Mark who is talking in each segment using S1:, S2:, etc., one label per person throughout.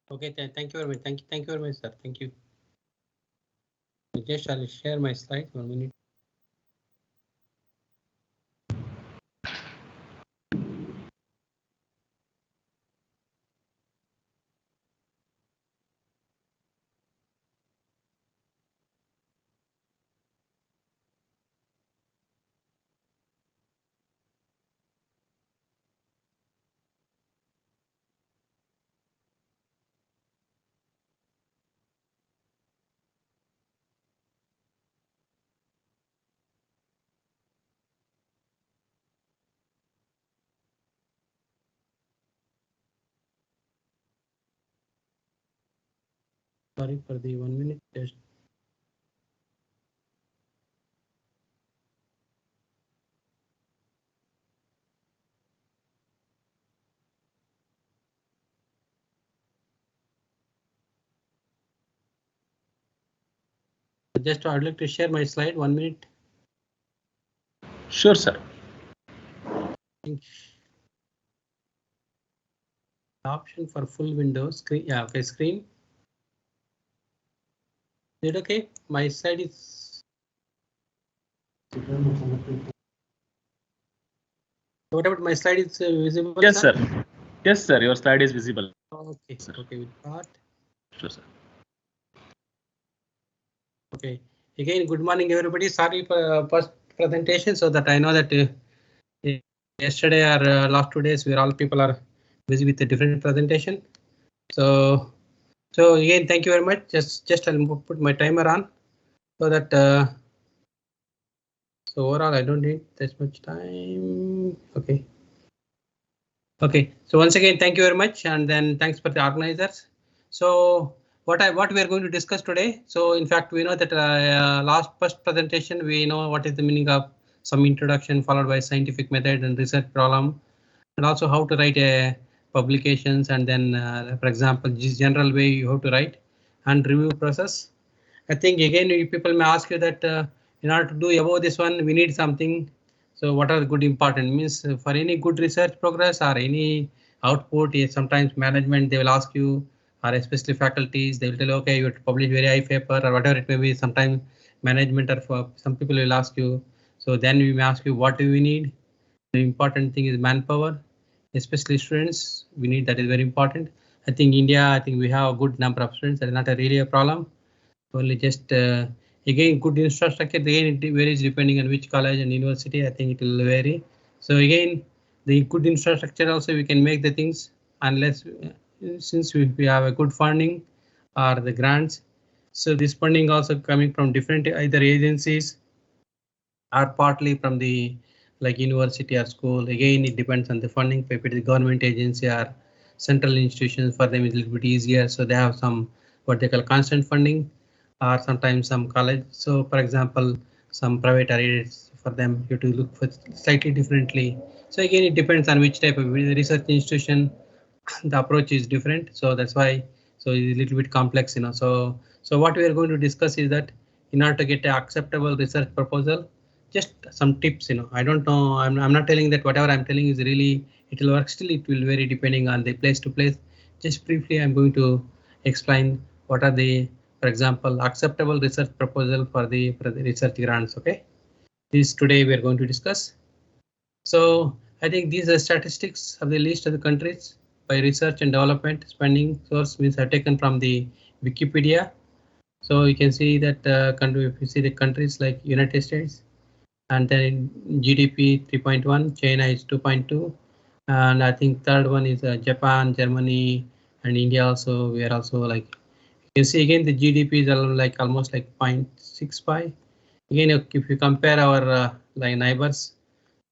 S1: Okay, thank you very much. Thank you very much, sir. Thank you. Just I'll share my slides 1 minute. Sorry for the 1 minute. Just I'd like to share my slide 1 minute.
S2: Sure, sir.
S1: Option for full window screen. Yeah, okay, screen. Is it okay? My slide is. What about my slide is visible?
S2: Yes, sir. Yes, sir. Your slide is visible.
S1: Okay, sir. Okay, with that.
S2: Sure, sir.
S1: Okay. Again, good morning, everybody. Sorry for first presentation, so that I know that yesterday or last 2 days, where all people are busy with a different presentation. So again, thank you very much. Just I'll put my timer on so that. So overall, I don't need this much time. Okay. Okay. So once again, thank you very much, and then thanks for the organizers. So what we are going to discuss today. So in fact, we know that last first presentation, we know what is the meaning of some introduction followed by scientific method and research problem, and also how to write a publications, and then for example, general way you have to write and review process. I think again, people may ask you that in order to do above this one, we need something. So what are the good important means for any good research progress or any output? Sometimes management they will ask you, or especially faculties, they will tell, okay, you have to publish very high paper or whatever it may be. Sometimes management or for some people will ask you. So then we may ask you, what do we need? The important thing is manpower, especially students. We need that is very important. I think India, I think we have a good number of students. That is not a really a problem. Only just again good infrastructure. Again, it varies depending on which college and university. I think it will vary. So again, the good infrastructure also we can make the things unless since we have a good funding or the grants. So this funding also coming from different either agencies or partly from the like university or school. Again, it depends on the funding. If it is government agency or central institutions, for them it's a little bit easier. So they have some what they call constant funding, or sometimes some college. So for example, some private areas for them you have to look for slightly differently. So again, it depends on which type of research institution. The approach is different, so that's why so it's a little bit complex, so what we are going to discuss is that in order to get an acceptable research proposal, just some tips, I don't know, I'm not telling that whatever I'm telling is really it will work. Still it will vary depending on the place to place. Just briefly I'm going to explain what are the, for example, acceptable research proposal for the research grants. Okay, this today we are going to discuss. So I think these are statistics of the list of the countries by research and development spending source means are taken from the Wikipedia. So you can see that country, if you see the countries like United States, and then GDP 3.1, China is 2.2, and I think third one is Japan, Germany, and India also. We are also like you see again the GDP is like almost like 0.65. Again, if you compare our like neighbors,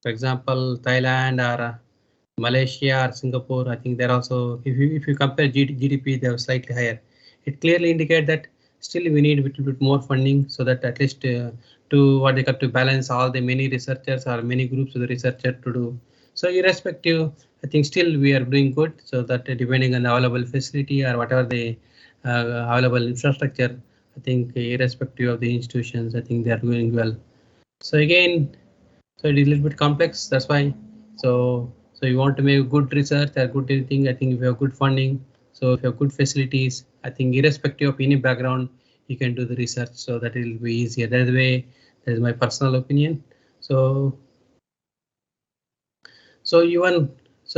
S1: for example, Thailand or Malaysia or Singapore, I think they're also, if you compare GDP, they are slightly higher. It clearly indicates that still we need a little bit more funding so that at least to what they got to balance all the many researchers or many groups of the researcher to do. So irrespective, I think still we are doing good. So that depending on the available facility or whatever the available infrastructure, I think irrespective of the institutions, I think they are doing well. So again, so it is a little bit complex. That's why. So you want to make good research or good anything. I think if you have good funding, So if you have good facilities, I think irrespective of any background, you can do the research. So that will be easier. That is the way. That is my personal opinion. So even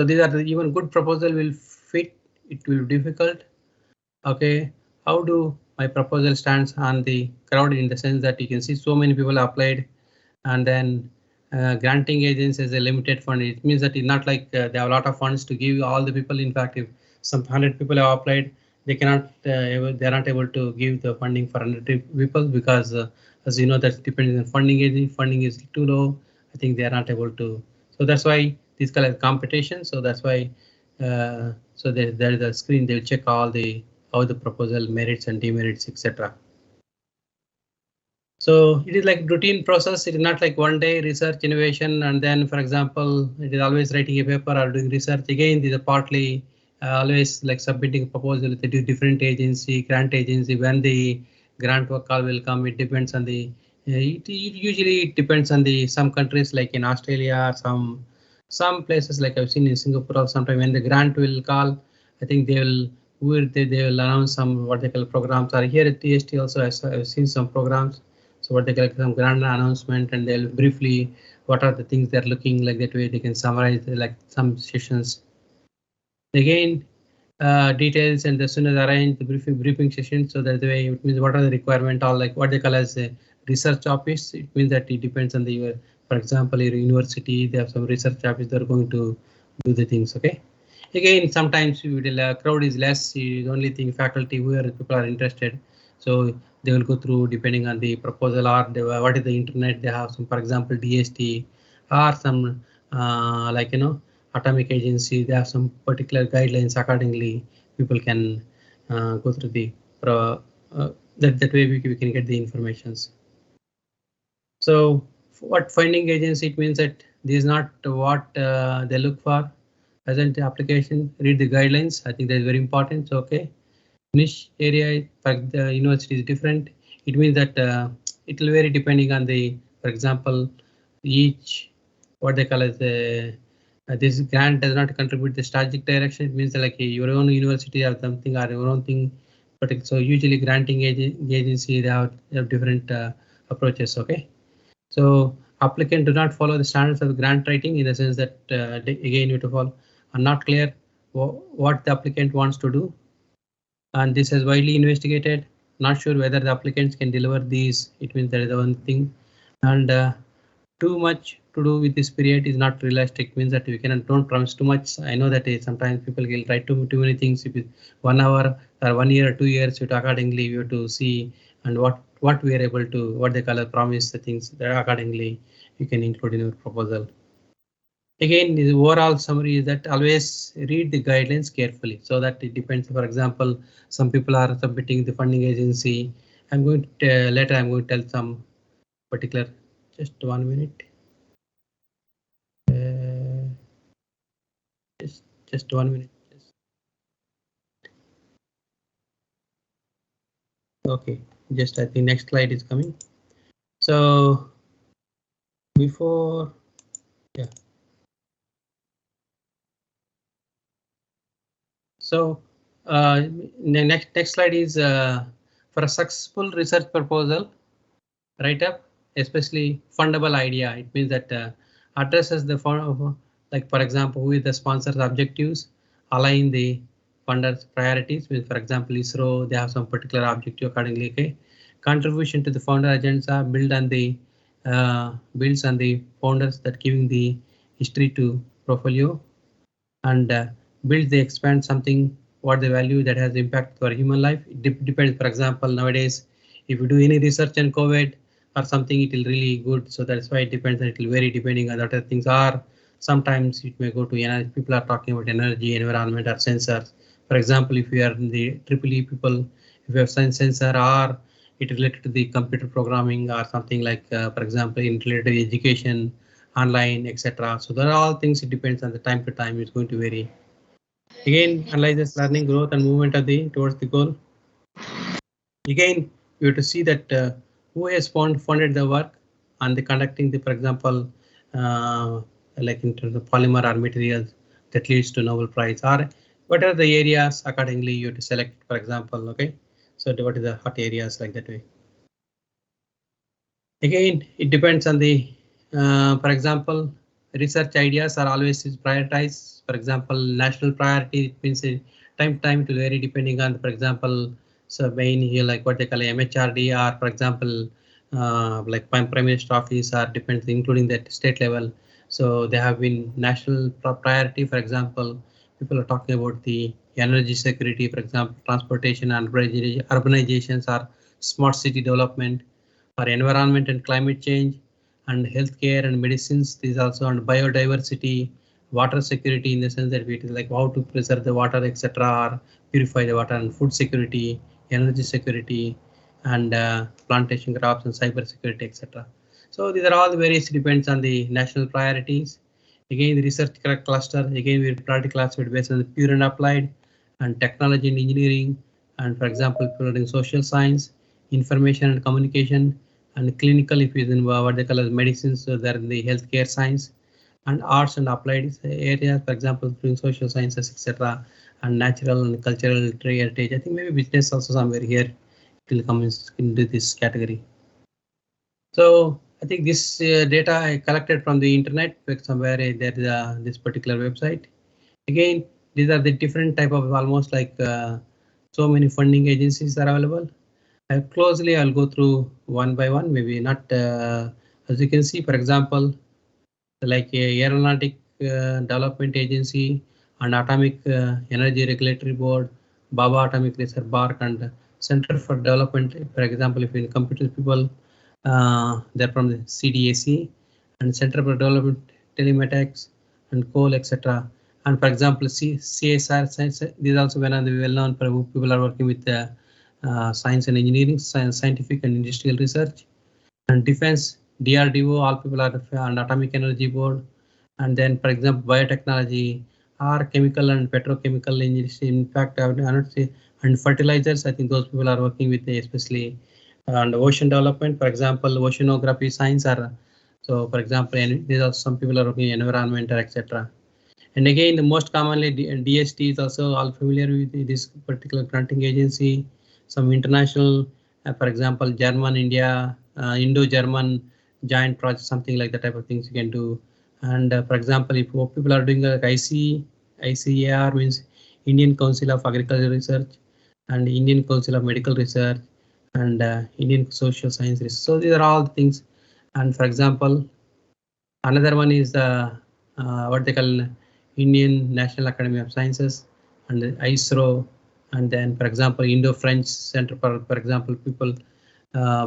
S1: these are even good proposal will fit. It will be difficult. Okay, how do my proposal stands on the crowd in the sense that you can see so many people applied, and then granting agents is a limited fund. It means that it's not like they have a lot of funds to give all the people. In fact, if some 100 people have applied, they cannot they're not able to give the funding for 100 people because as you know, that depends on funding agent. Funding is too low. I think they are not able to. So that's why this kind of competition. So that's why so there is a screen. They'll check all the how the proposal merits and demerits, etc. So it is like routine process. It is not like one day research innovation and then, for example, it is always writing a paper or doing research. Again, these are partly always like submitting a proposal with a different agency, grant agency. When the grant work call will come, it depends on the. It usually depends on the some countries like in Australia, some places like I've seen in Singapore. Or sometime when the grant will call, I think they will announce some what they call programs. Or here at TST also I've seen some programs. So what they collect some grand announcement and they'll briefly what are the things they're looking like, that way they can summarize like some sessions. Again, details and as soon as arrange the briefing session. So that's the way it means what are the requirement, or like what they call as a research office. It means that it depends on the, for example, your university, they have some research office, they're going to do the things. Okay. Again, sometimes crowd is less, the only thing faculty where people are interested. So they will go through depending on the proposal or what is the internet they have some, for example, DST or some like atomic agency, they have some particular guidelines. Accordingly, people can go through the that way we can get the informations. So what finding agency, it means that this is not what they look for. Present application, read the guidelines. I think that is very important. So, okay, niche area for the university is different. It means that it will vary depending on the, for example, each what they call as the this grant does not contribute the strategic direction. It means that like your own university or something or your own thing. But so usually granting agency they have different approaches. Okay, so applicant do not follow the standards of grant writing in the sense that again you have to follow. Are not clear what the applicant wants to do, and this is widely investigated. Not sure whether the applicants can deliver these. It means that is the one thing, and too much to do with this period is not realistic. Means that we cannot don't promise too much. I know that sometimes people will write too many things. If it's 1 hour or 1 year or 2 years, you accordingly you have to see and what we are able to what they call a promise the things that accordingly you can include in your proposal. Again, the overall summary is that always read the guidelines carefully so that it depends. For example, some people are submitting the funding agency. I'm going to later I'm going to tell some particular, just 1 minute. Just 1 minute. Okay, just I think next slide is coming. So before, yeah. So the next slide is for a successful research proposal write up, especially fundable idea. It means that addresses the like for example, who is the sponsor's objectives, align the funders' priorities. With, for example, ISRO, they have some particular objective accordingly. Okay, contribution to the founder agenda build on the builds on the founders that giving the history to portfolio and build the expand something what the value that has impact for human life. It depends. For example, nowadays if you do any research on COVID or something, it will really good. So that's why it depends. It will vary depending on other things. Or sometimes it may go to energy. People are talking about energy, environment, or sensors. For example, if you are in the EEE people, if you have science sensor or it related to the computer programming or something like, for example, in related to education, online, etc. So there are all things. It depends on the time to time. It's going to vary. Again, analyzes learning, growth, and movement of the towards the goal. Again, you have to see that who has funded the work and the conducting the, for example, like in terms of polymer or materials that leads to Nobel Prize, or what are the areas accordingly you have to select, for example. Okay, so what is the hot areas like that way. Again, it depends on the, for example, research ideas are always prioritized. For example, national priority, it means time to vary depending on, for example, so main here like what they call MHRD, or for example, like Prime Minister office, or depends including that state level. So they have been national priority. For example, people are talking about the energy security, for example, transportation and urbanizations, or smart city development, for environment and climate change, and healthcare and medicines. These also, and biodiversity, water security, in the sense that it is like how to preserve the water, etc., or purify the water, and food security, energy security, and plantation crops and cyber security, etc. So these are all the various, depends on the national priorities. Again, the research cluster, again we priority classified based on the pure and applied, and technology and engineering, and for example, including social science, information and communication, and clinical, if is in what they call as medicines, so they're in the healthcare science, and arts and applied areas, for example, doing social sciences, etc., and natural and cultural heritage. I think maybe business also somewhere here will come into this category. So I think this data I collected from the internet, somewhere there is this particular website. Again, these are the different type of, almost like so many funding agencies are available. I'll go through one by one, maybe not, as you can see, for example, like Aeronautic Development Agency and Atomic Energy Regulatory Board, Baba Atomic Research Park, and Center for Development. For example, if in computer people, they're from the CDAC, and Center for Development Telematics and Coal, etc. And for example, CSR science, these also one of the well-known people are working with science and engineering, scientific and industrial research, and defense, DRDO, all people are on Atomic Energy Board. And then, for example, biotechnology, or chemical and petrochemical industry. In fact, I would not say, and fertilizers, I think those people are working with especially on ocean development, for example, oceanography science, or so, for example, and these are some people are working in environment, etc. And again, the most commonly DST is also all familiar with this particular granting agency. Some international, for example, German, India, Indo-German joint project, something like that type of things you can do. And for example, if people are doing like ICAR means Indian Council of Agricultural Research, and Indian Council of Medical Research, and Indian Social Science Research. So these are all the things. And for example, another one is what they call Indian National Academy of Sciences, and ISRO, and then for example Indo-French Center for example people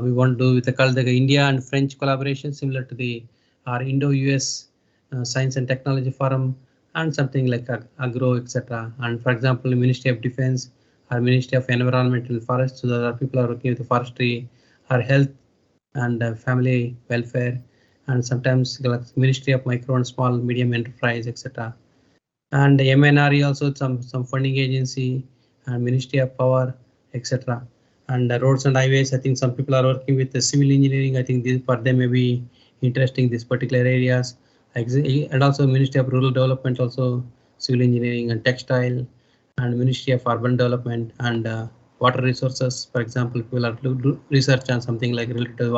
S1: we want to do with the India and French collaboration, similar to the our Indo-US Science and Technology Forum, and something like agro, etc. And for example, the Ministry of Defense or Ministry of Environment and Forest, so there are people are working with forestry or health and family welfare, and sometimes like Ministry of Micro and Small Medium Enterprise, etc. And MNRE also some funding agency, and Ministry of Power, etc. And roads and highways, I think some people are working with the civil engineering. I think this for them may be interesting, these particular areas. And also Ministry of Rural Development, also civil engineering and textile, and Ministry of Urban Development and water resources. For example, people are do research on something like related to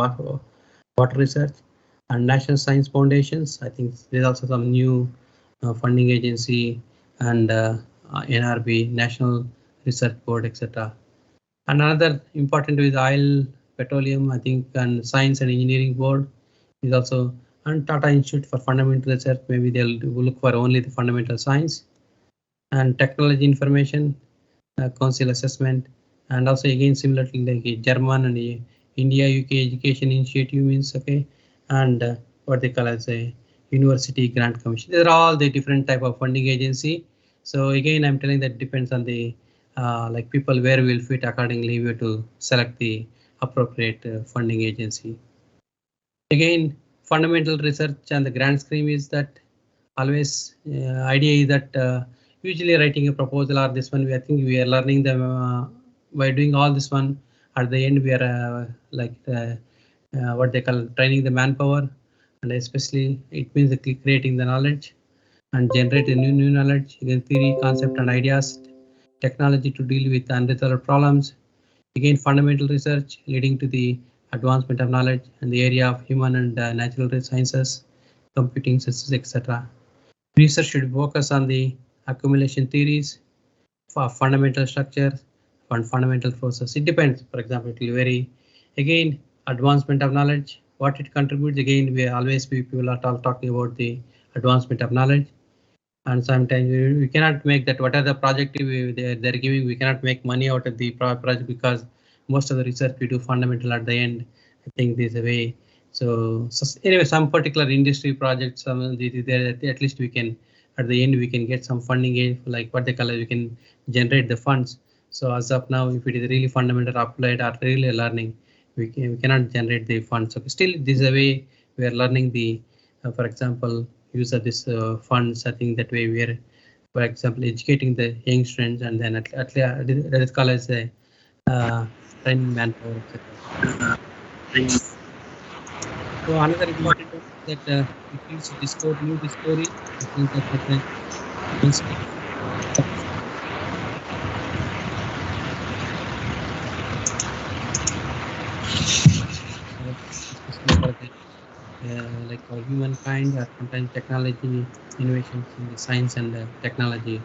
S1: water research, and National Science Foundations. I think there's also some new funding agency, and NRB, National Research Board, etc. And another important is Oil, Petroleum, I think, and Science and Engineering Board is also, and Tata Institute for Fundamental Research. Maybe they'll look for only the fundamental science, and Technology Information Council Assessment, and also again similarly like German and India UK Education Initiative means, okay, and what they call as a University Grant Commission. These are all the different type of funding agency. So again, I'm telling that depends on the like people where will fit accordingly. We have to select the appropriate funding agency. Again, fundamental research and the grant scheme is that always idea is that usually writing a proposal or this one, I think we are learning them by doing all this one. At the end, we are like what they call training the manpower, and especially it means creating the knowledge. and generate a new knowledge, again theory, concept and ideas, technology to deal with unresolved problems, again fundamental research leading to the advancement of knowledge in the area of human and natural sciences, computing systems, etc. Research should focus on the accumulation theories for fundamental structures and fundamental process. It depends. For example, it will vary. Again, advancement of knowledge, what it contributes. Again, we always people are talking about the advancement of knowledge, and sometimes we cannot make that. What are the project they're giving? We cannot make money out of the project because most of the research we do fundamental at the end. I think this is a way. So anyway, some particular industry projects, at least we can at the end we can get some funding, like what they call it, we can generate the funds. So as of now, if it is really fundamental applied or really learning, we cannot generate the funds. So still, this is a way we are learning the, for example, use of this funds. I think that way we are, for example, educating the young students, and then at that is called as a training manpower, etc. So another important one is that it leads to new discovery. I think that once we especially for the like our humankind or sometimes technology innovations in the science and technology.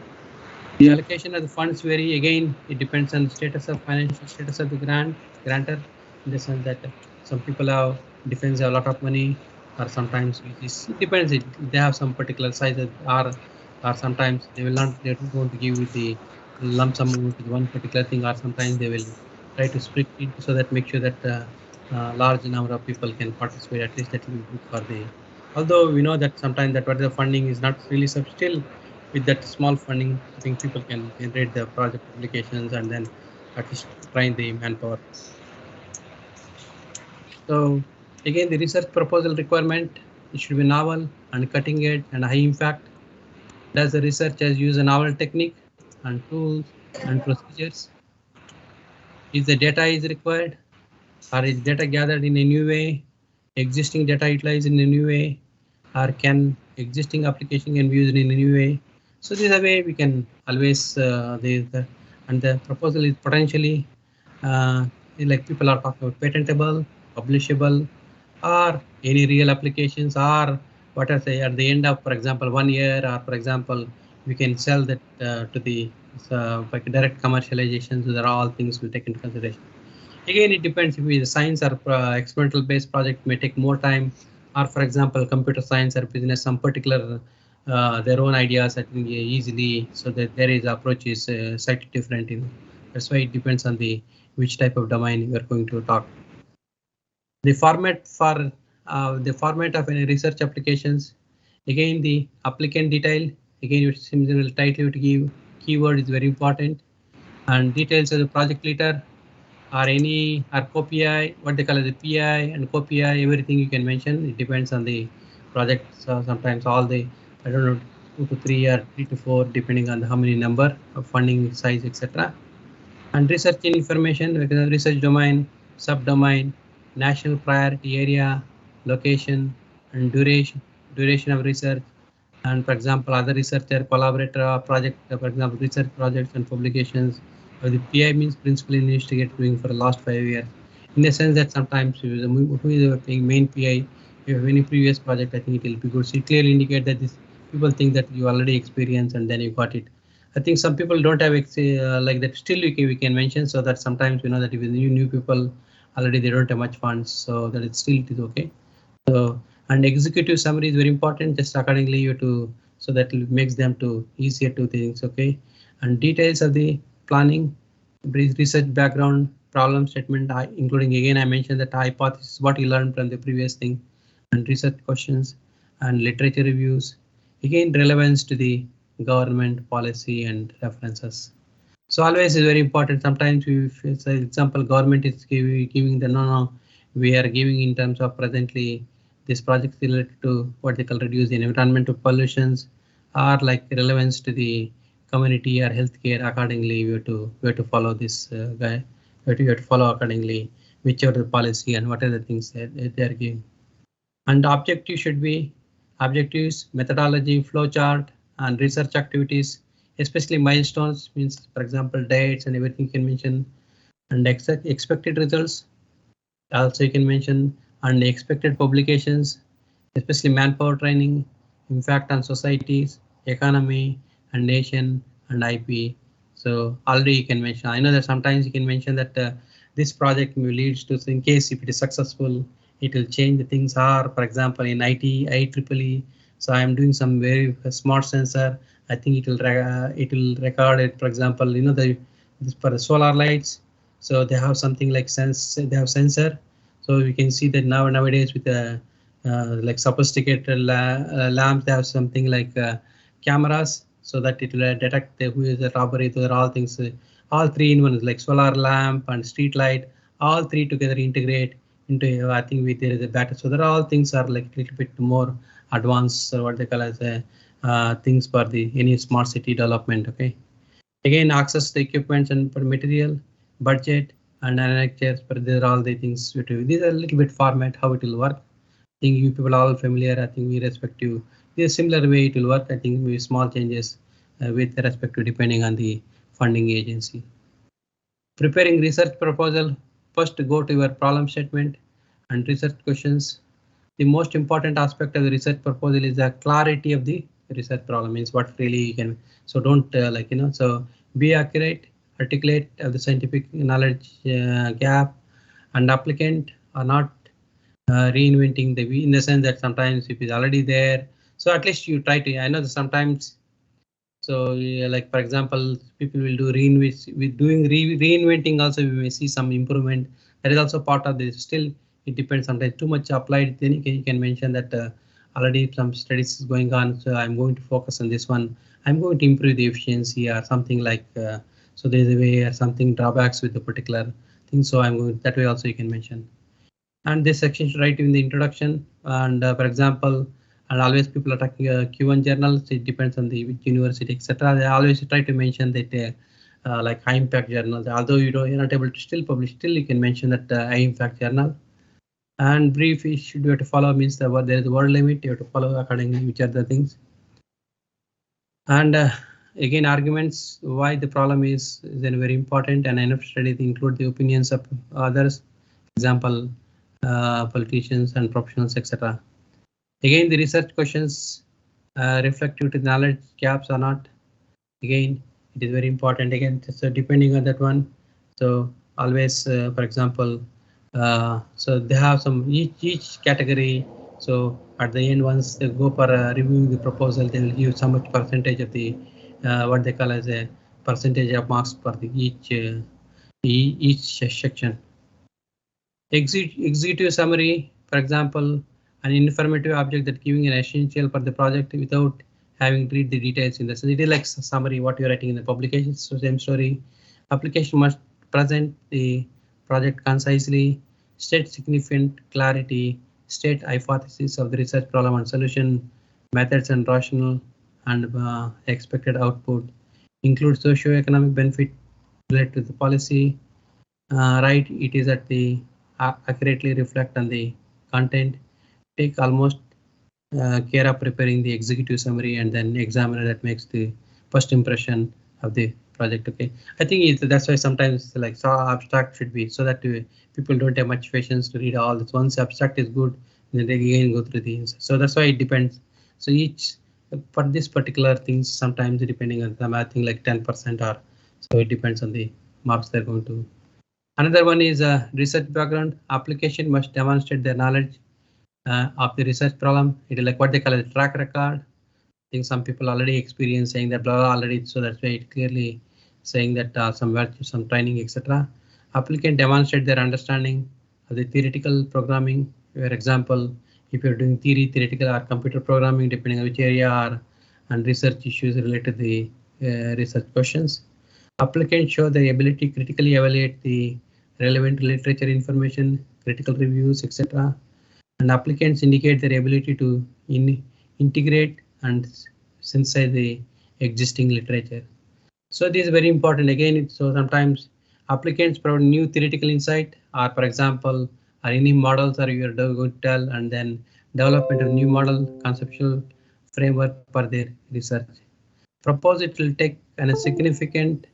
S1: The allocation of the funds vary. Again, it depends on the status of financial status of the grantor, in the sense that some people have defense a lot of money, or sometimes it depends. They have some particular size, or sometimes they will not. They don't want to give you the lump sum amount to one particular thing, or sometimes they will try to split it so that make sure that large number of people can participate. At least that will be good for the. Although we know that sometimes that what the funding is not really still with that small funding, I think people can generate the project applications and then at least train the manpower. So again, the research proposal requirement, it should be novel and cutting edge and high impact. Does the researchers use a novel technique and tools and procedures? Is the data is required, or is data gathered in a new way? Existing data utilized in a new way, or can existing application can be used in a new way? So this is a way we can always and the proposal is potentially like people are talking about patentable, publishable, or any real applications, or what I say at the end of, for example, 1 year, or for example, we can sell that to the like direct commercialization. So there are all things we take into consideration. Again, it depends if it is science or experimental based project may take more time, or for example, computer science or business, some particular their own ideas I think easily, so that there is approach is slightly different. That's why it depends on the which type of domain we are going to talk. The format of any research applications. Again, the applicant detail. Again, it seems a title to give keyword is very important, and details of the project leader, or any or co-PI, what they call as the PI and co-PI, everything you can mention. It depends on the project. So sometimes all the, I don't know, 2 to 3 or 3 to 4, depending on how many number of funding size, etc. And research information, research domain, subdomain, national priority area, location, and duration of research. And for example, other researcher, collaborator, project, for example, research projects and publications. The PI means principal investigator doing for the last 5 years. In the sense that sometimes who is the main PI, if you have any previous project, I think it will be good. So it clearly indicate that this people think that you already experienced and then you got it. I think some people don't have like that. Still, we can mention, so that sometimes we know that if new people already they don't have much funds, so that it is okay. So, and executive summary is very important. Just accordingly you to, so that it makes them to easier to things. Okay, and details of the planning, research background, problem statement, including again I mentioned that hypothesis, what you learned from the previous thing, and research questions and literature reviews. Again, relevance to the government policy and references. So always is very important. Sometimes we, for example, government is giving the no, we are giving in terms of presently this project is related to what they call reduce in environmental pollutions, or like relevance to the community or healthcare. Accordingly, we have to follow this guy. We have to follow accordingly whichever the policy and what are the things that they are giving. And objective should be objectives, methodology, flow chart, and research activities, especially milestones, means for example dates and everything you can mention, and expected results also you can mention, and expected publications, especially manpower training, impact on societies, economy and nation and IP. So already you can mention, I know that sometimes you can mention that this project may leads to, in case if it is successful, it will change the things, are for example in IT, IEEE. So I am doing some very smart sensor. I think it will record it, for example, you know, this for the solar lights. So they have something like they have sensor. So we can see that nowadays with the like sophisticated lamps, they have something like cameras, so that it will detect who is the robbery. Those are all things, all three in one, like solar lamp and street light, all three together integrate into. I think there is a battery. So there are all things are like a little bit more advanced, what they call as things for the any smart city development. Okay. Again, access the equipment and for material, budget, and architectures. But these are all the things we do. These are a little bit format how it will work. I think you people are all familiar. I think we respect you. This similar way it will work. I think with small changes with respect to depending on the funding agency. Preparing research proposal. First, go to your problem statement and research questions. The most important aspect of the research proposal is the clarity of the research problem, means what really you can. So don't like, you know, so be accurate, articulate of the scientific knowledge gap, and applicant are not reinventing the wheel, in the sense that sometimes if it's already there, so at least you try to. I know that sometimes, so yeah, like for example, people will do reinventing also, we may see some improvement. That is also part of this. Still, it depends. Sometimes too much applied, then you can mention that already some studies is going on. So I'm going to focus on this one. I'm going to improve the efficiency or something like. So there's a way or something drawbacks with the particular thing. So I'm going that way also you can mention. And this section should write in the introduction. And for example, and always people are talking Q1 journals. It depends on the which university, etc. They always try to mention that like high impact journals. Although you're not able to still publish, still you can mention that high impact journal. And brief issue you have to follow, means that there is a word limit. You have to follow accordingly, which are the things. And again, arguments why the problem is then very important, and enough studies include the opinions of others. Example, politicians and professionals, etc. Again, the research questions reflect due to knowledge gaps or not. Again, it is very important. Again, so depending on that one. So always, for example, so they have some each category. So at the end, once they go for reviewing the proposal, they will give so much percentage of the what they call as a percentage of marks for the each section. Executive summary, for example, an informative object that giving an essential for the project without having to read the details in the. So it is like summary what you're writing in the publication. So same story. Application must present the project concisely, state significant clarity, state hypothesis of the research problem and solution, methods and rationale, and expected output, include socio-economic benefit related to the policy. Right, it is at the accurately reflect on the content. Take almost care of preparing the executive summary, and then examiner that makes the first impression of the project. Okay, I think that's why sometimes like so abstract should be, so that people don't have much patience to read all this. Once abstract is good, then they again go through the. So that's why it depends. So each for this particular things, sometimes depending on them, I think like 10% or so, it depends on the marks they're going to. Another one is a research background. Application must demonstrate their knowledge of the research problem. It is like what they call a track record. I think some people already experience saying that blah, blah already, so that's why it clearly saying that some training, etc. Applicant demonstrate their understanding of the theoretical programming. For example, if you're doing theoretical or computer programming, depending on which area, or and research issues related to the research questions. Applicants show the ability to critically evaluate the relevant literature information, critical reviews, etc. And applicants indicate their ability to integrate and synthesize the existing literature. So this is very important. Again, so sometimes applicants provide new theoretical insight, or for example, or any models are you are going to tell, and then development of new model conceptual framework for their research. propose it will take a significant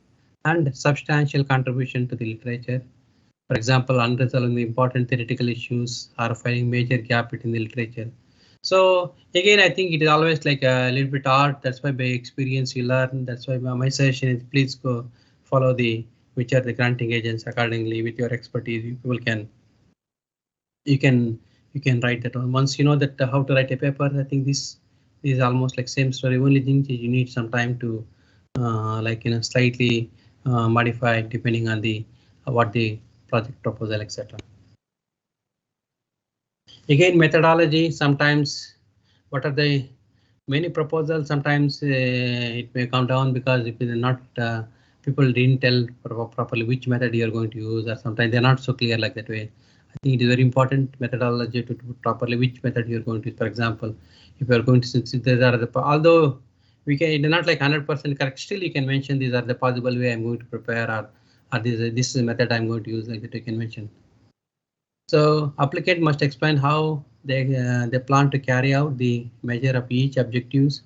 S1: and substantial contribution to the literature. For example, unresolving the important theoretical issues or finding major gap between the literature. So again, I think it is always like a little bit art. That's why by experience you learn. That's why my suggestion is please go follow the which are the granting agents accordingly with your expertise. You can you can write that one. Once you know that how to write a paper, I think this is almost like same story. Only thing is you need some time to like slightly modify depending on the what the project proposal, etc. Again, methodology. Sometimes what are the many proposals? Sometimes it may come down because if it is not people didn't tell properly which method you are going to use, or sometimes they're not so clear like that way. I think it is very important methodology to properly which method you are going to use. For example, if you are going to there are the although we can it is not like 100% correct, still you can mention these are the possible way I'm going to prepare, or this is the method I'm going to use, like that you can mention. So applicant must explain how they plan to carry out the measure of each objectives.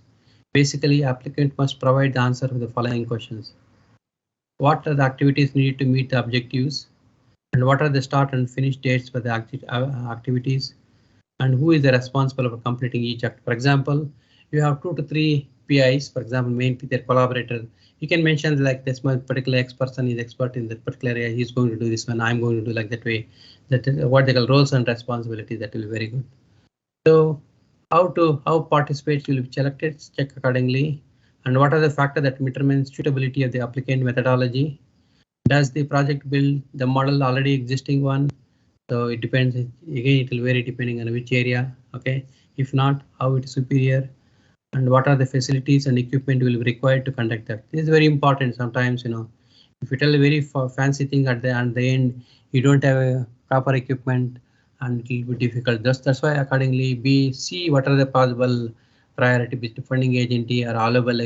S1: Basically, applicant must provide the answer to the following questions. What are the activities needed to meet the objectives? And what are the start and finish dates for the activities? And who is the responsible for completing each act? For example, you have 2 to 3 PIs, for example, main their collaborator. You can mention like this one particular X person is expert in that particular area. He's going to do this one. I'm going to do like that way. That is what they call roles and responsibilities. That will be very good. So how participants will be selected? Check accordingly. And what are the factors that determine suitability of the applicant methodology? Does the project build the model already existing one? So it depends. Again, it will vary depending on which area. Okay. If not, how it is superior, and what are the facilities and equipment will be required to conduct that. This is very important. Sometimes if you tell a very fancy thing at the end, you don't have a proper equipment, and it will be difficult. That's why accordingly see what are the possible priority with funding agency or available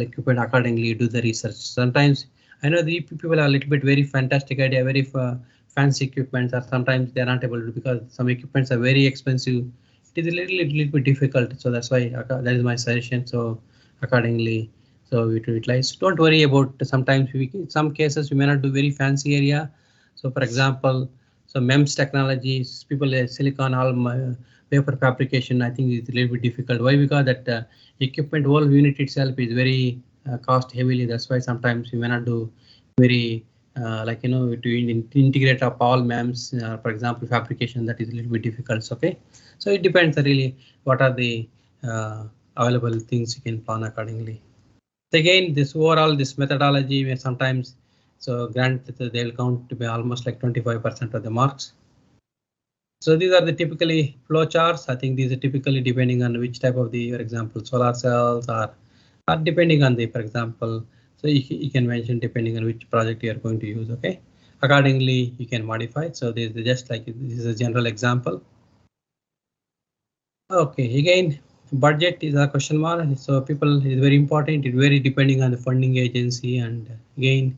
S1: equipment. Accordingly do the research. Sometimes I know the people are a little bit very fantastic idea, very fancy equipment, or sometimes they are not able to because some equipments are very expensive. It is a little bit difficult, so that's why that is my suggestion. So accordingly, so we to utilize. Don't worry about sometimes in some cases we may not do very fancy area. So for example, so MEMS technologies, people silicon all wafer fabrication, I think is a little bit difficult. Why? Because that equipment whole unit itself is very cost heavily. That's why sometimes we may not do very like to integrate up all MEMS, for example, fabrication, that is a little bit difficult. Okay, so it depends really what are the available things you can plan accordingly. So again, this methodology may sometimes grant that they'll count to be almost like 25% of the marks. So these are the typically flow charts. I think these are typically depending on which type of for example, solar cells or depending on for example, so you can mention depending on which project you are going to use. Okay, accordingly you can modify. So this is just like this is a general example. Okay, again, budget is a question mark. So people is very important. It very depending on the funding agency, and again,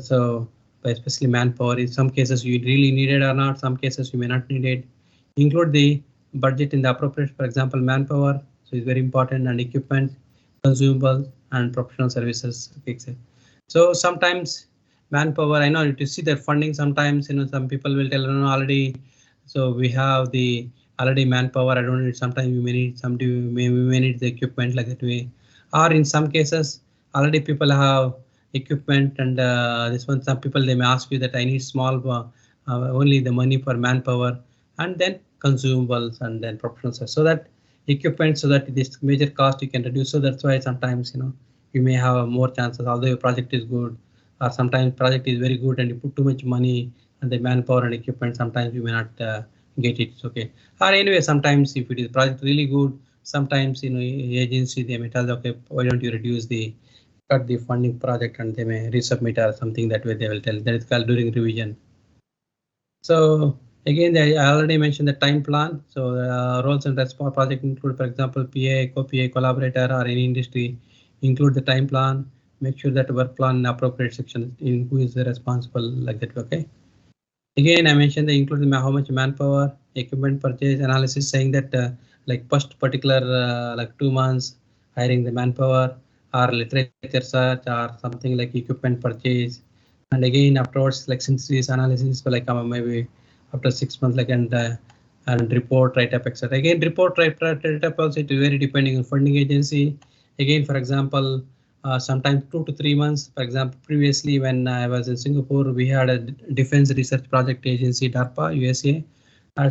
S1: so especially manpower. In some cases you really need it or not. Some cases you may not need it. Include the budget in the appropriate. For example, manpower. So it's very important, and equipment, consumables, and professional services. Okay. So sometimes manpower. I know to see that funding. Sometimes some people will tell already. So we have the already manpower. I don't need. Sometimes we may need we may need the equipment like that way, or in some cases already people have equipment, and this one some people they may ask you that I need small only the money for manpower, and then consumables, and then professional service. So that equipment, so that this major cost you can reduce. So that's why sometimes you may have more chances, although your project is good, or sometimes project is very good and you put too much money and the manpower and equipment, sometimes you may not get it. Okay, or anyway, sometimes if it is project really good, sometimes agency they may tell, okay, why don't you reduce cut the funding project, and they may resubmit or something. That way they will tell. That is called during revision. So again, I already mentioned the time plan. So roles and responsibilities project include, for example, PA, co-PA, collaborator, or any industry. Include the time plan. Make sure that work plan appropriate section in who is the responsible, like that. Okay. Again, I mentioned they include how much manpower, equipment purchase analysis, saying that like first particular like 2 months hiring the manpower or literature search or something like equipment purchase. And again, afterwards, like synthesis analysis, like maybe after 6 months, like and report write up, etc. Again, report write up also it is very depending on funding agency. Again, for example, sometimes 2 to 3 months. For example, previously when I was in Singapore, we had a defense research project agency, DARPA, USA.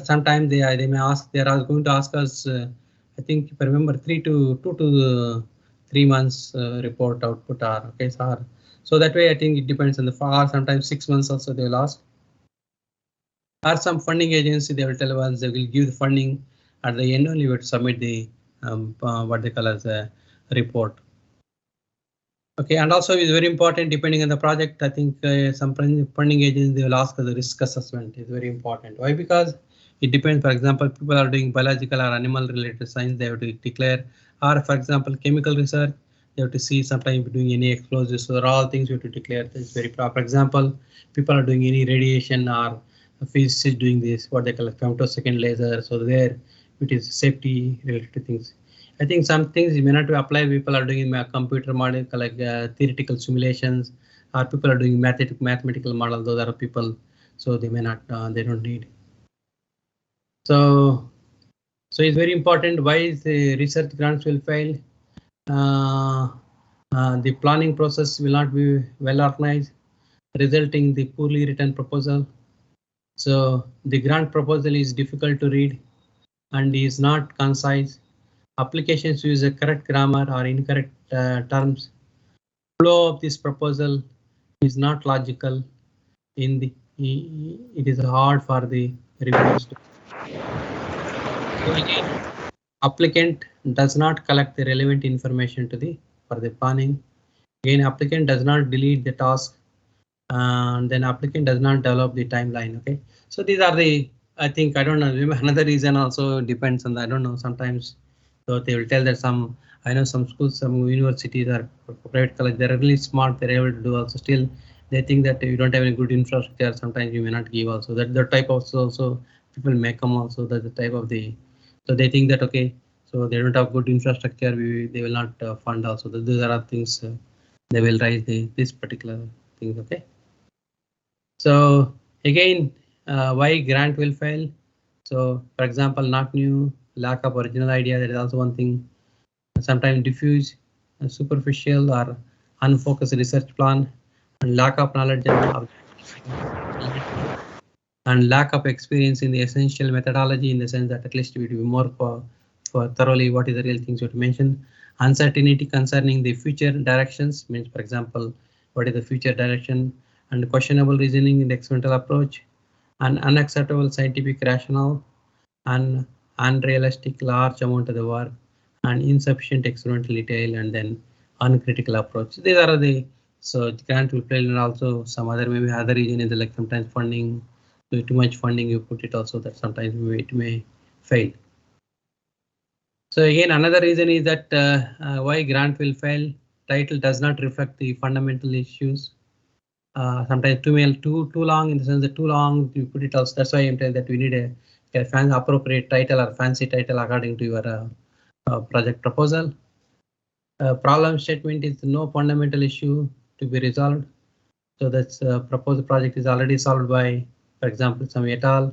S1: Sometimes they may ask, they are going to ask us. I think if I remember 2 to 3 months report output are okay. So that way I think it depends on the far. Sometimes 6 months also they will ask. Or some funding agency they will tell us they will give the funding at the end only would submit the what they call as a report. Okay, and also it's very important depending on the project. I think some funding agency they will ask the risk assessment is very important. Why? Because it depends. For example, people are doing biological or animal related science, they have to declare. Or for example, chemical research, they have to see sometimes doing any explosives. So there are all things you have to declare. That's very proper. For example, people are doing any radiation or physicists doing this what they call a femtosecond laser. So there it is safety related things. I think some things you may not apply. People are doing computer model like theoretical simulations, or people are doing mathematical model. Those are people, so they may not. They don't need. So it's very important. Why is the research grants will fail? The planning process will not be well organized, resulting the poorly written proposal. So the grant proposal is difficult to read and is not concise. Applications use a correct grammar or incorrect terms. Flow of this proposal is not logical. It is hard for the reviewers to. So again, applicant does not collect the relevant information for the planning. Again, applicant does not delete the task, and then applicant does not develop the timeline. Okay, so these are the, I think, I don't know, another reason also depends on the, I don't know, sometimes so they will tell that some, I know some schools, some universities or private college, they're really smart, they're able to do also. Still they think that you don't have any good infrastructure, sometimes you may not give also. That the type of also people may come also, that's the type of the, so they think that okay, so they don't have good infrastructure, they will not fund also. These are things they will raise this particular things. Okay. So again, why grant will fail? So for example, not new, lack of original idea, that is also one thing. Sometimes diffuse, superficial or unfocused research plan, and lack of knowledge and lack of experience in the essential methodology, in the sense that at least we do more for thoroughly what is the real things you have to mention. Uncertainty concerning the future directions, means for example, what is the future direction, and questionable reasoning in the experimental approach, and unacceptable scientific rationale, and unrealistic large amount of the work, and insufficient experimental detail, and then uncritical approach. These are the, so grant will fail, and also some other maybe other reason is like sometimes funding, so too much funding you put it also, that sometimes it may fail. So again, another reason is that why grant will fail, title does not reflect the fundamental issues. Sometimes too long, in the sense that too long you put it also. That's why I'm telling that we need a appropriate title or fancy title according to your project proposal. Problem statement is no fundamental issue to be resolved. So that's proposed project is already solved by, for example, some et al.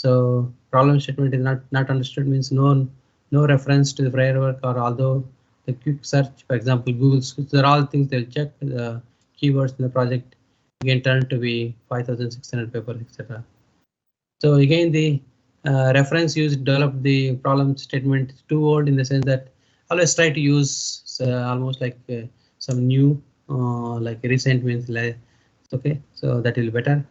S1: So problem statement is not understood, means no reference to the prior work, or although the quick search, for example, Google, there are all things they'll check the keywords in the project, again turn to be 5,600 paper, etc. So again, the reference used to develop the problem statement is too old, in the sense that always try to use almost like some new, like recent means like, okay, so that will be better.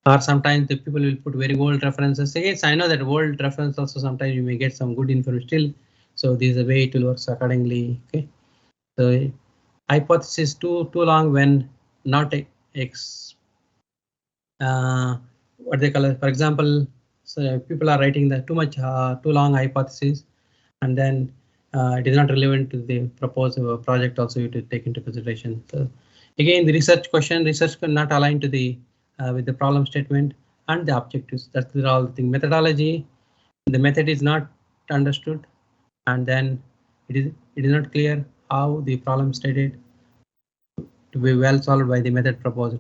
S1: Or sometimes the people will put very old references. Again, I know that old reference also sometimes you may get some good information still. So this is a way it will work accordingly. Okay, so hypothesis too long when not what they call it. For example, so people are writing the too long hypothesis, and then it is not relevant to the proposed project. Also, you to take into consideration. So again, the research not aligned to the with the problem statement and the objectives. That's all the thing. Methodology, the method is not understood, and then it is not clear how the problem stated to be well solved by the method proposed,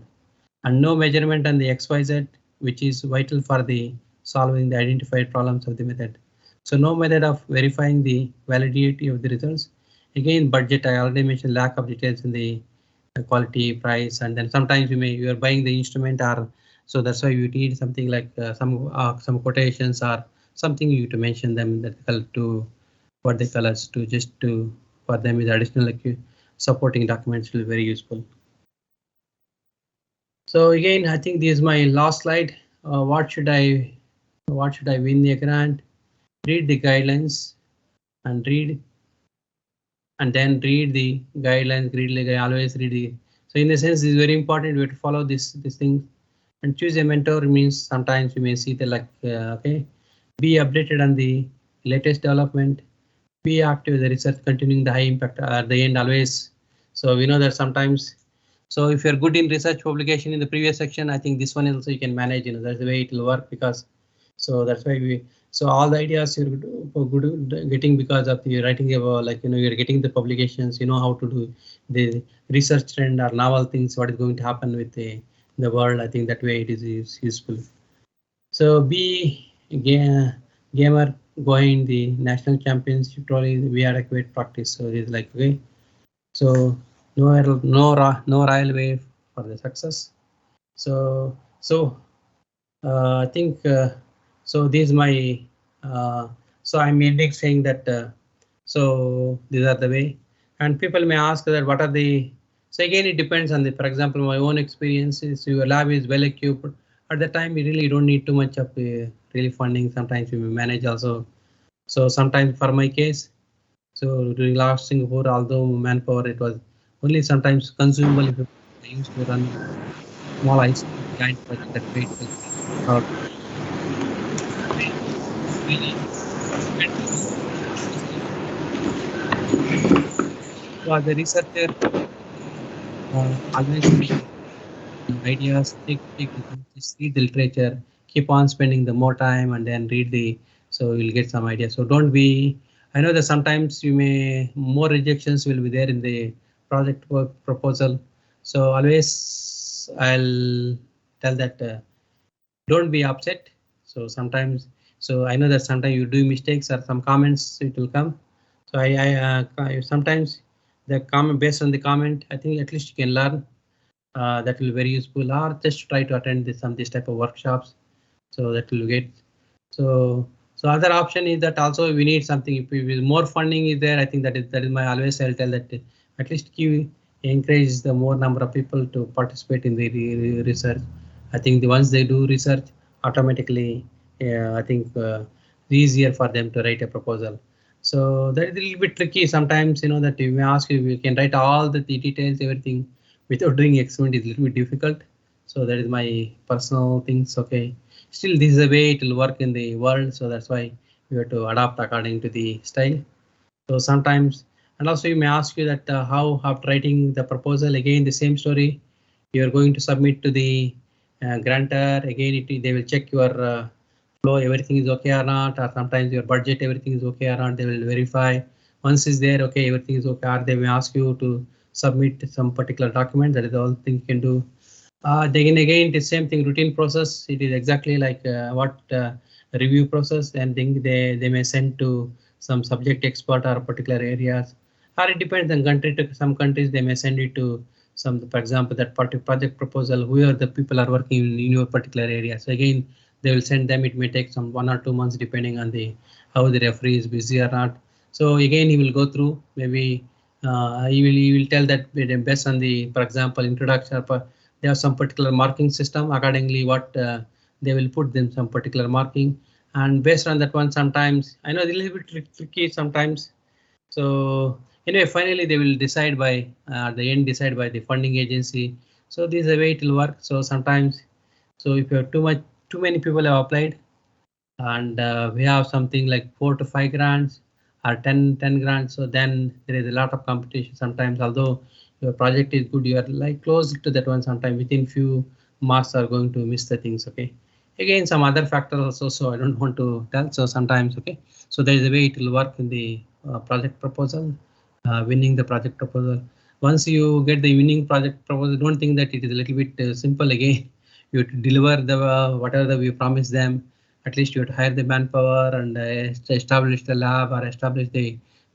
S1: and no measurement on the XYZ, which is vital for the solving the identified problems of the method. So no method of verifying the validity of the results. Again, budget, I already mentioned lack of details in the quality, price, and then sometimes you are buying the instrument, or so that's why you need something like some quotations or something you to mention them that to what the colors to just to for them is additional like supporting documents will be very useful. So again, I think this is my last slide. What should I win the grant? Read the guidelines and then read the guidelines. Always read the. So in the sense, it's very important we have to follow this thing and choose a mentor. Means sometimes you may see the like okay, be updated on the latest development. Be active in the research, continuing the high impact at the end always. So we know that sometimes. So if you're good in research publication in the previous section, I think this one also you can manage. That's the way it will work because. So that's why so all the ideas you're good getting because of the writing about like you're getting the publications. How to do the research trend or novel things. What is going to happen with the world? I think that way it is useful. So be gamer going the national championship trolley. We had a great practice. So it's like okay. So no railway for the success. So I think so. This is my so I'm ending saying that so these are the way, and people may ask that what are the. So again, it depends on the. For example, my own experiences. Your lab is well equipped. At the time, we really don't need too much of really funding. Sometimes we manage also. So sometimes for my case, so during last Singapore, although manpower it was only sometimes consumable if I used to run small ice giant project that weight was really so as a researcher, always ideas, just read the literature, keep on spending the more time and then read the, so you'll get some ideas. So don't be, I know that sometimes you may, more rejections will be there in the project work proposal. So always I'll tell that don't be upset. So sometimes, so I know that sometimes you do mistakes or some comments it will come. So I sometimes the comment based on the comment, I think at least you can learn. That will be very useful, or just try to attend this type of workshops. So that will get so other option is that also we need something if more funding is there. I think that is my always I'll tell that at least encourage the more number of people to participate in the research. I think the ones they do research automatically, I think easier for them to write a proposal. So that is a little bit tricky sometimes. That you may ask you can write all the details, everything without doing experiment is a little bit difficult. So that is my personal things. Okay, still this is the way it will work in the world. So that's why we have to adapt according to the style. So sometimes, and also you may ask you that how after writing the proposal again the same story, you are going to submit to the grantor again. They will check your flow, everything is okay or not, or sometimes your budget, everything is okay or not. They will verify. Once is there, okay, everything is okay, or they may ask you to submit some particular document. That is all thing you can do. Then again, the same thing, routine process. It is exactly like what review process, and then they may send to some subject expert or particular areas, or it depends on country to some countries. They may send it to some, for example, that project proposal. Who are the people are working in your particular area? So again, they will send them. It may take some 1 or 2 months depending on the how the referee is busy or not. So again, he will go through maybe. He will tell that based on the, for example, introduction. They have some particular marking system. Accordingly, what they will put them some particular marking, and based on that one, sometimes I know it's a little bit tricky sometimes. So anyway, finally they will decide by the end decide by the funding agency. So this is the way it will work. So sometimes, so if you have too many people have applied, and we have something like 4 to 5 grants or 10 grants, so then there is a lot of competition sometimes. Although your project is good, you are like close to that one, sometimes within few marks are going to miss the things. Okay, again some other factors also, so I don't want to tell. So sometimes, okay, so there is a way it will work in the project proposal, winning the project proposal. Once you get the winning project proposal, don't think that it is a little bit simple again. You have to deliver the whatever we promise them. At least you have to hire the manpower and establish the lab or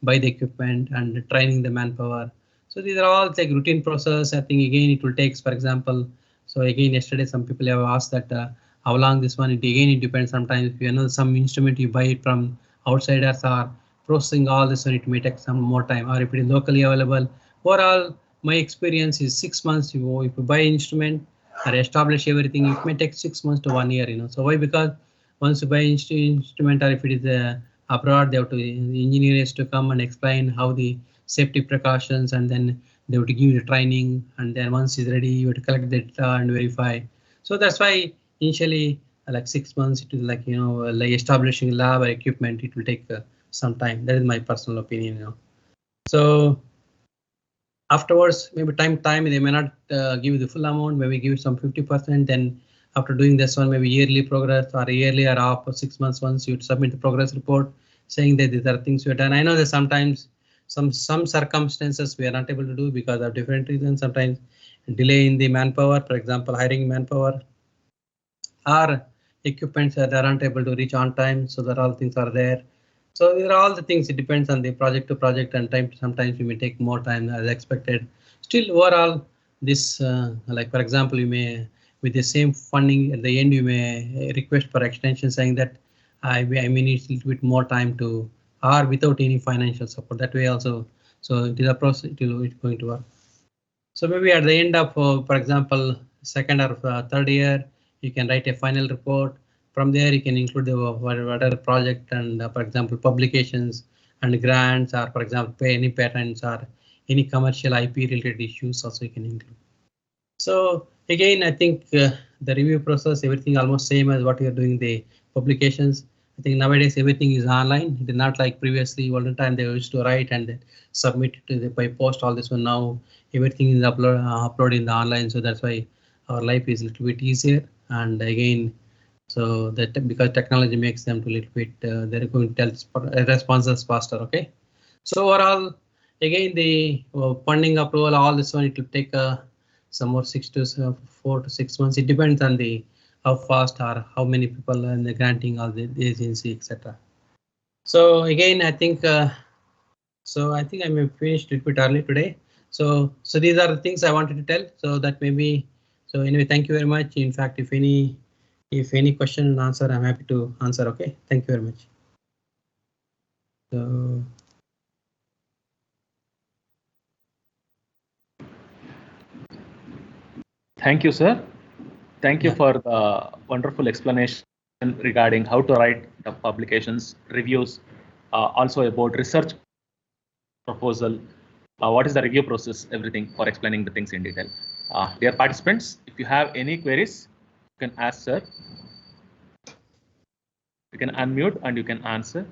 S1: buy the equipment and training the manpower. So these are all like routine process. I think again it will take, for example. So again yesterday some people have asked that how long this one. It again it depends. Sometimes if you know some instrument you buy it from outsiders or processing all this one, it may take some more time. Or if it is locally available. Overall, my experience is 6 months. If you buy instrument or establish everything, it may take 6 months to 1 year. So why? Because once you buy instrument or if it is abroad, they have to engineers to come and explain how the safety precautions, and then they have to give you the training, and then once it's ready, you have to collect the data and verify. So that's why initially like 6 months, it is like like establishing lab or equipment, it will take some time. That is my personal opinion. So afterwards, maybe time they may not give you the full amount, maybe give some 50%. Then after doing this one, maybe yearly progress or yearly or after 6 months, once you submit the progress report saying that these are things you have done. I know that sometimes some circumstances we are not able to do because of different reasons. Sometimes delay in the manpower, for example, hiring manpower, or equipments that aren't able to reach on time. So that all things are there. So these are all the things. It depends on the project to project and time. Sometimes you may take more time as expected. Still, overall, this like for example, you may with the same funding at the end, you may request for extension saying that I may need a little bit more time to, or without any financial support. That way also. So it is a process. It's going to work. So maybe at the end of, for example, second or third year, you can write a final report. From there, you can include the whatever project and, for example, publications and grants, or for example, pay any patents or any commercial IP related issues also you can include. So again, I think the review process, everything almost same as what you're doing the publications. I think nowadays everything is online. It is not like previously. All the time they used to write and submit it to the by post. All this one now everything is uploaded in the online. So that's why our life is a little bit easier. And again, so that because technology makes them to a little bit they're going to tell responses faster. Okay. So overall, again the funding approval, all this one, it will take some more 4 to 6 months. It depends on the how fast or how many people in the granting or the agency, etc. So again, I think so I think I may finish a little bit early today. So these are the things I wanted to tell. So that maybe, so anyway, thank you very much. In fact, if any question and answer, I'm happy to answer. Okay, thank you very much. So.
S2: Thank you, sir. Thank you for the wonderful explanation regarding how to write the publications, reviews, also about research proposal, what is the review process, everything, for explaining the things in detail. Dear participants, if you have any queries, you can ask sir. You can unmute and you can answer.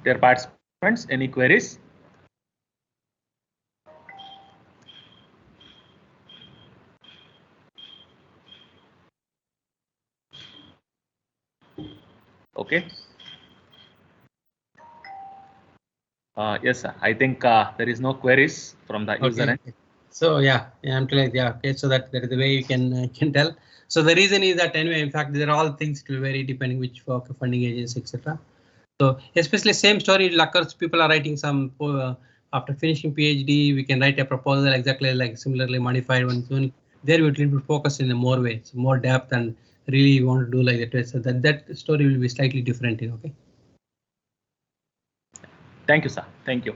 S2: Dear participants, any queries? Okay. Yes, sir. I think there is no queries from the user end.
S1: So I'm telling okay. So that is the way you can tell. So the reason is that anyway, in fact, there are all things to vary depending which funding agency, etc. So especially same story occurs. People are writing some after finishing PhD, we can write a proposal exactly like similarly modified one. So there we will focus in a more way, so more depth, and really want to do like that. So that story will be slightly different. Okay.
S2: Thank you, sir. Thank you.